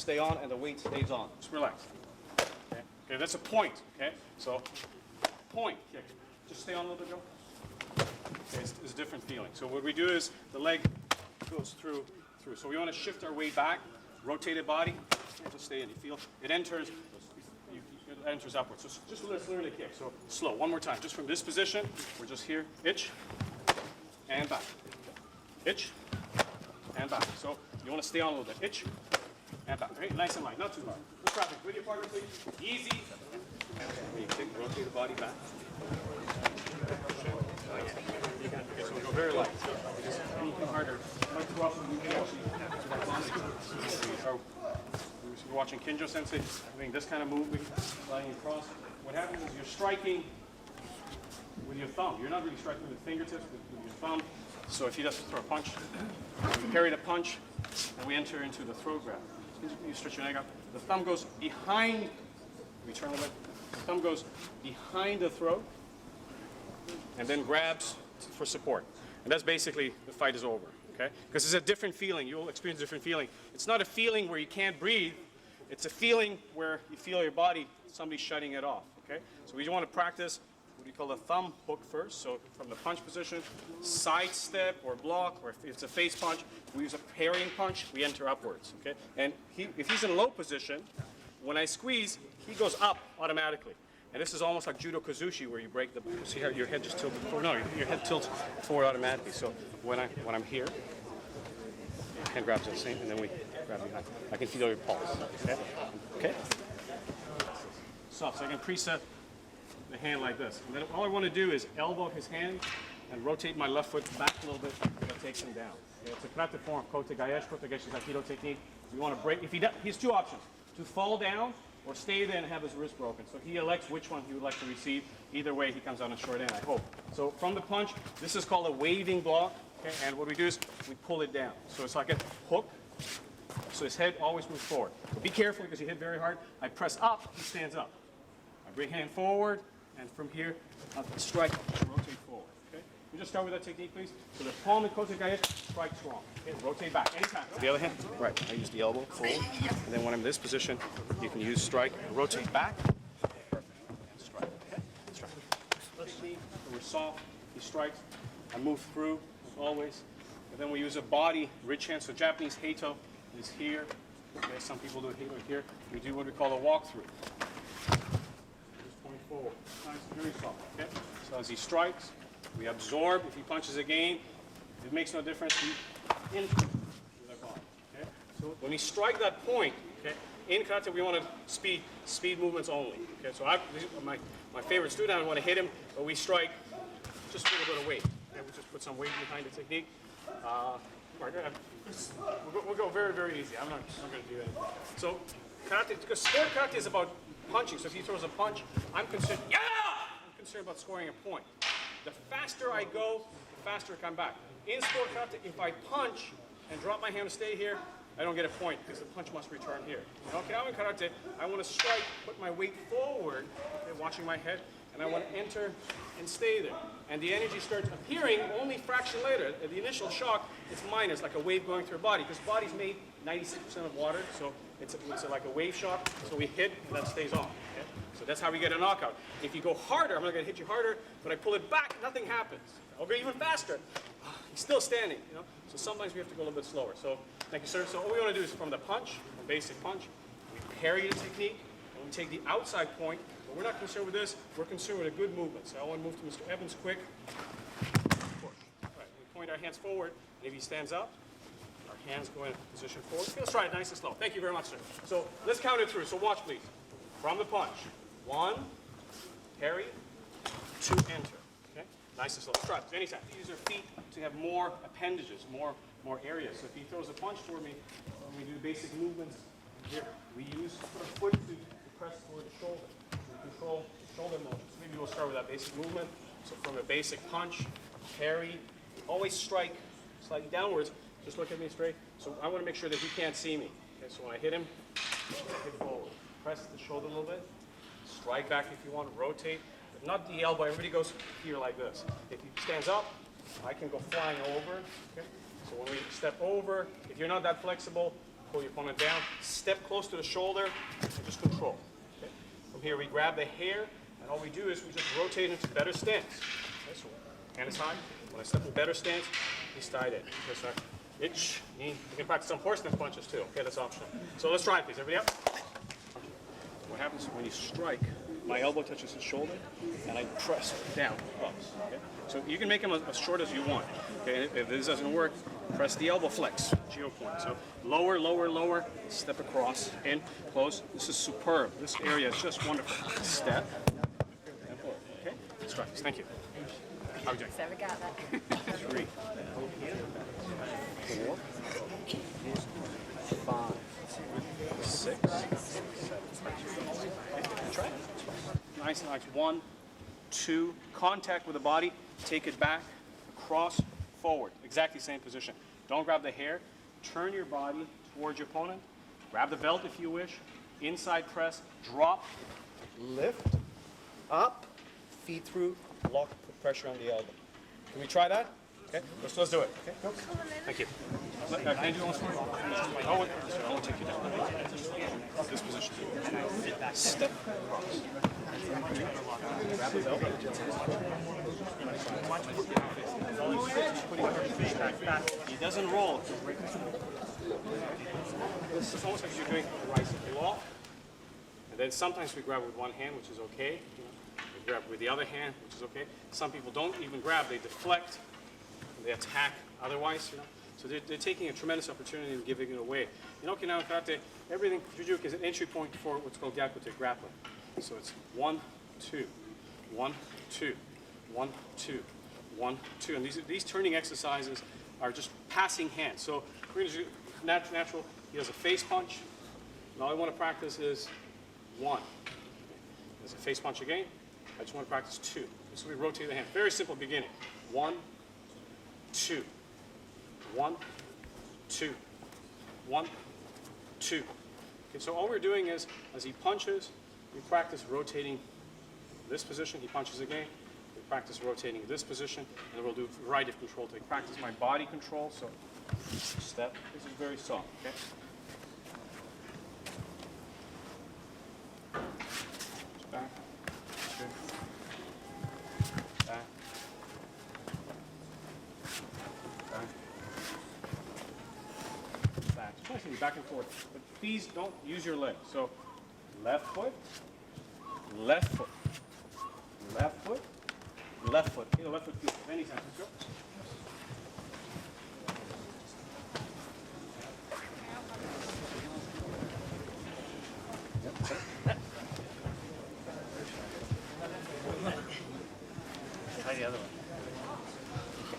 stay on and the weight stays on. Just relax. Okay, okay, that's a point. Okay, so point, kick. Just stay on a little bit, Joe. Okay, it's a different feeling. So what we do is the leg goes through. So we want to shift our weight back, rotated body, just stay in. You feel it enters. It enters upwards. So just let's learn to kick. So slow. One more time. Just from this position, we're just here. Itch and back. Itch and back. So you want to stay on a little bit. Itch and back. Okay, nice and light, not too hard. Let's practice with your partner, please. Easy. When you kick, rotate the body back. Okay, so we go very light. Anything harder, like too often we we're watching Kinjo Sensei doing this kind of movement, sliding across. What happens is you're striking with your thumb. You're not really striking with fingertips, with your thumb. So if he does throw a punch, we parry the punch, and we enter into the throw grab. You stretch your leg out. The thumb goes behind. We turn the leg. The thumb goes behind the throw, and then grabs for support. And that's basically the fight is over. Okay? Because it's a different feeling. You'll experience a different feeling. It's not a feeling where you can't breathe. It's a feeling where you feel your body, somebody's shutting it off. Okay? So we want to practice what we call the thumb hook first. So from the punch position, side step or block, or if it's a face punch, we use a parrying punch, we enter upwards. Okay? And if he's in low position, when I squeeze, he goes up automatically. And this is almost like judo kazushi, where you break the. See how your head just tilts forward? No, your head tilts forward automatically. So when I'm here, your hand grabs the same, and then we grab behind. I can feel your pulse. Okay. Okay. So I can preset the hand like this. And then all I want to do is elbow his hand and rotate my left foot back a little bit. That takes him down. Okay? It's a karate form, kote gaeshi. Kote gaeshi is Aikido technique. We want to break. He has two options: to fall down or stay there and have his wrist broken. So he elects which one he would like to receive. Either way, he comes out on short end, I hope. So from the punch, this is called a waving block. Okay? And what we do is we pull it down. So it's like a hook. So his head always moves forward. But be careful because you hit very hard. I press up, he stands up. I bring hand forward, and from here, I'll strike, rotate forward. Okay? You just start with that technique, please. So the palm and kote gaeshi, strike strong. Okay? Rotate back anytime. The other hand, right. I use the elbow forward, and then when I'm in this position, you can use strike and rotate back. Perfect. And strike. Okay? Strike. We're soft. He strikes. I move through as always, and then we use a body rich hand. So Japanese heito is here. Okay? Some people do heito here. We do what we call a walkthrough. Just point forward. Nice, very soft. Okay? So as he strikes, we absorb. If he punches again, it makes no difference. We influence with our body. Okay? So when we strike that point, okay, in karate we want to speed movements only. Okay? So my favorite student, I want to hit him, but we strike just a little bit of weight. Okay? We just put some weight behind the technique. We'll go very, very easy. I'm not going to do anything. So karate, because sport karate is about punching. So if he throws a punch, I'm concerned about scoring a point. The faster I go, the faster I come back. In sport karate, if I punch and drop my hand to stay here, I don't get a point because the punch must return here. In Okinawa karate, I want to strike, put my weight forward, okay, watching my head, and I want to enter and stay there. And the energy starts appearing only a fraction later. At the initial shock, it's minus, like a wave going through your body, because body's made 96% of water, so it's like a wave shock. So we hit, and that stays on. Okay? So that's how we get a knockout. If you go harder, I'm not going to hit you harder, but I pull it back, nothing happens. I'll go even faster. He's still standing, you know? So sometimes we have to go a little bit slower. So thank you, sir. So all we want to do is from the punch, the basic punch, we parry the technique, and we take the outside point. But we're not concerned with this. We're concerned with a good movement. So I want to move to Mr. Evans quick. Push. All right, we point our hands forward, and if he stands up, our hands go in position forward. Let's try it nice and slow. Thank you very much, sir. So let's count it through. So watch, please. From the punch. 1, parry, 2, enter. Okay? Nice and slow. Let's try it. Anytime. Use your feet to have more appendages, more areas. So if he throws a punch toward me, when we do basic movements here, we use our foot to press toward the shoulder. We control shoulder motion. So maybe we'll start with that basic movement. So from a basic punch, parry, always strike slightly downwards. Just look at me straight. So I want to make sure that he can't see me. Okay, so when I hit him, hit forward. Press the shoulder a little bit. Strike back if you want. Rotate. But not the elbow. Everybody goes here like this. If he stands up, I can go flying over. Okay? So when we step over, if you're not that flexible, pull your opponent down, step close to the shoulder, and just control. Okay? From here, we grab the hair, and all we do is we just rotate into better stance. Okay, so hand is high. When I step in better stance, he's tied in. Okay, so itch, knee. You can practice some horseman punches too. Okay, that's optional. So let's try it, please. Everybody up. What happens when you strike, my elbow touches his shoulder, and I press down close. Okay? So you can make them as short as you want. Okay? If this doesn't work, press the elbow flex, geo point. So lower, lower, lower, step across, in, close. This is superb. This area is just wonderful. Step, and forward. Okay? Let's try this. Thank you. How are you doing? Never got that. 3, 4, 5, 6, 7. Try it. Nice and nice. 1, 2. Contact with the body. Take it back, across, forward. Exactly same position. Don't grab the hair. Turn your body towards your opponent. Grab the belt if you wish. Inside press. Drop. Lift. Up. Feet through. Lock. Put pressure on the elbow. Can we try that? Okay. Let's do it. Okay. Go. Thank you. Can I do one more? Oh, I won't take you down. This position. Step across. Grab the belt. He doesn't roll. This is almost like you're doing a rising block. And then sometimes we grab with one hand, which is okay. We grab with the other hand, which is okay. Some people don't even grab, they deflect, they attack otherwise, So they're taking a tremendous opportunity and giving it away. In Okinawa karate, everything, jujuku is an entry point for what's called gyakute grappling. So it's 1, 2, 1, 2, 1, 2, 1, 2. And these turning exercises are just passing hands. So we're going to do natural. He does a face punch. And all I want to practice is 1. There's a face punch again. I just want to practice 2. So we rotate the hand. Very simple beginning. 1, 2. 1, 2. 1, 2. Okay, so all we're doing is, as he punches, we practice rotating this position. He punches again. We practice rotating this position, and then we'll do a variety of control. To practice my body control. So step. This is very soft. Okay. Back. Good. Back. Back. Back. Just want to see back and forth. But please don't use your leg. So left foot, left foot, left foot, left foot. Okay, the left foot feels many times. Let's go. Try the other one.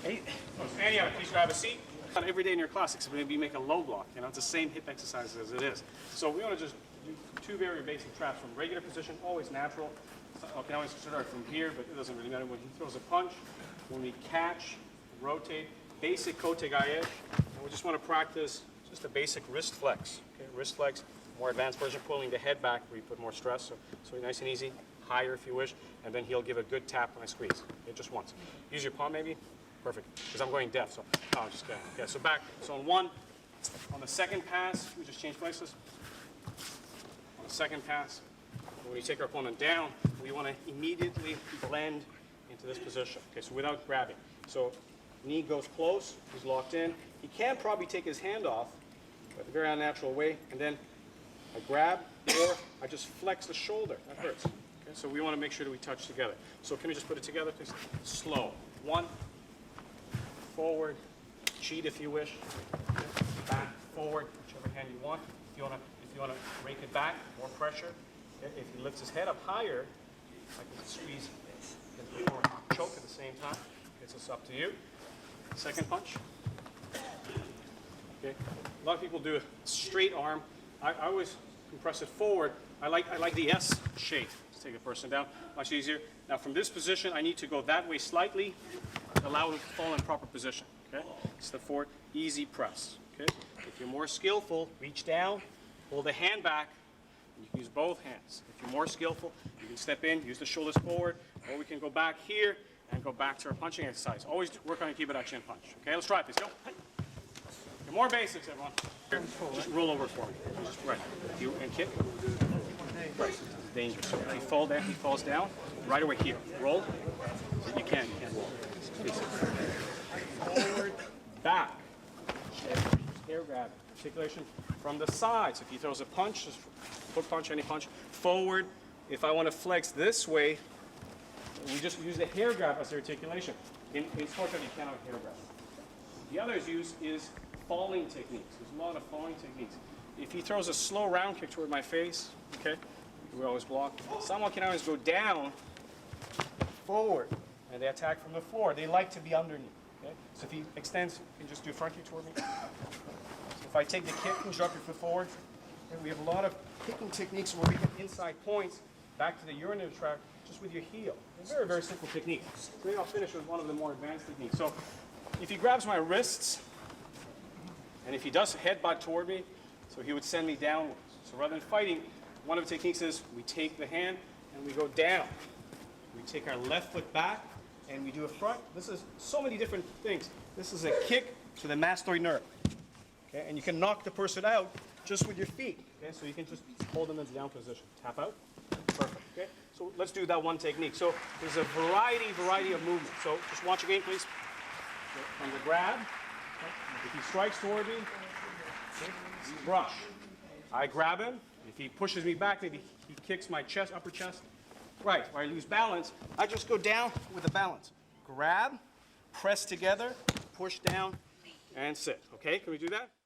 Hey, Fanny, please grab a seat. Not every day in your class, except maybe you make a low block. It's the same hip exercise as it is. So we want to just do 2 very basic traps from regular position, always natural. Okinawa start from here, but it doesn't really matter. When he throws a punch, when we catch, rotate, basic kotegaeshi, and we just want to practice just a basic wrist flex. Okay, wrist flex, more advanced version, pulling the head back where you put more stress. So nice and easy, higher if you wish, and then he'll give a good tap when I squeeze. Okay, just once. Use your palm maybe. Perfect, because I'm going deaf, so I'll just go. Okay, so back. So on 1, on the second pass, we just change places. On the second pass, when you take our opponent down, we want to immediately blend into this position. Okay, so without grabbing. So knee goes close, he's locked in. He can probably take his hand off, but a very unnatural way, and then I grab, or I just flex the shoulder. That hurts. Okay, so we want to make sure that we touch together. So can we just put it together, please? Slow. 1, forward, cheat if you wish, back, forward, whichever hand you want. If you want to rake it back, more pressure. Okay? If he lifts his head up higher, I can squeeze or choke at the same time. It's just up to you. Second punch. Okay. A lot of people do a straight arm. I always compress it forward. I like the S shape. Let's take a person down. Much easier. Now from this position, I need to go that way slightly. Allow it to fall in proper position. Okay. Step forward. Easy press. Okay. If you're more skillful, reach down, pull the hand back. You can use both hands. If you're more skillful, you can step in, use the shoulders forward, or we can go back here and go back to our punching exercise. Always work on a Kibara chin punch. Okay, let's try it, please. Go. More basics, everyone. Here, just roll over for me. Just right. You and kick. Right. Dangerous. So if you fall down, he falls down. Right away here. Roll. So you can't roll. Forward, back. Air grab. Articulation from the side. So if he throws a punch, just hook punch, any punch. Forward. If I want to flex this way, we just use the hair grab as the articulation. In sports, you cannot hair grab. The other is falling techniques. There's a lot of falling techniques. If he throws a slow round kick toward my face, okay, we always block. Some Okinawans go down, forward, and they attack from the floor. They like to be underneath. Okay? So if he extends, he can just do a front kick toward me. So if I take the kick and drop your foot forward, and we have a lot of kicking techniques where we get inside points back to the urinary tract just with your heel. A very, very simple technique. So maybe I'll finish with one of the more advanced techniques. So if he grabs my wrists, and if he does headbutt toward me, so he would send me downwards. So rather than fighting, one of the techniques is we take the hand and we go down. We take our left foot back and we do a front. This is so many different things. This is a kick to the mastoid nerve. Okay? And you can knock the person out just with your feet. Okay? So you can just hold them in the down position. Tap out. Perfect. Okay? So let's do that one technique. So there's a variety of movements. So just watch again, please. From the grab. Okay? If he strikes toward me, okay, brush. I grab him. If he pushes me back, maybe he kicks my chest, upper chest. Right, where I lose balance, I just go down with the balance. Grab, press together, push down, and sit. Okay, can we do that?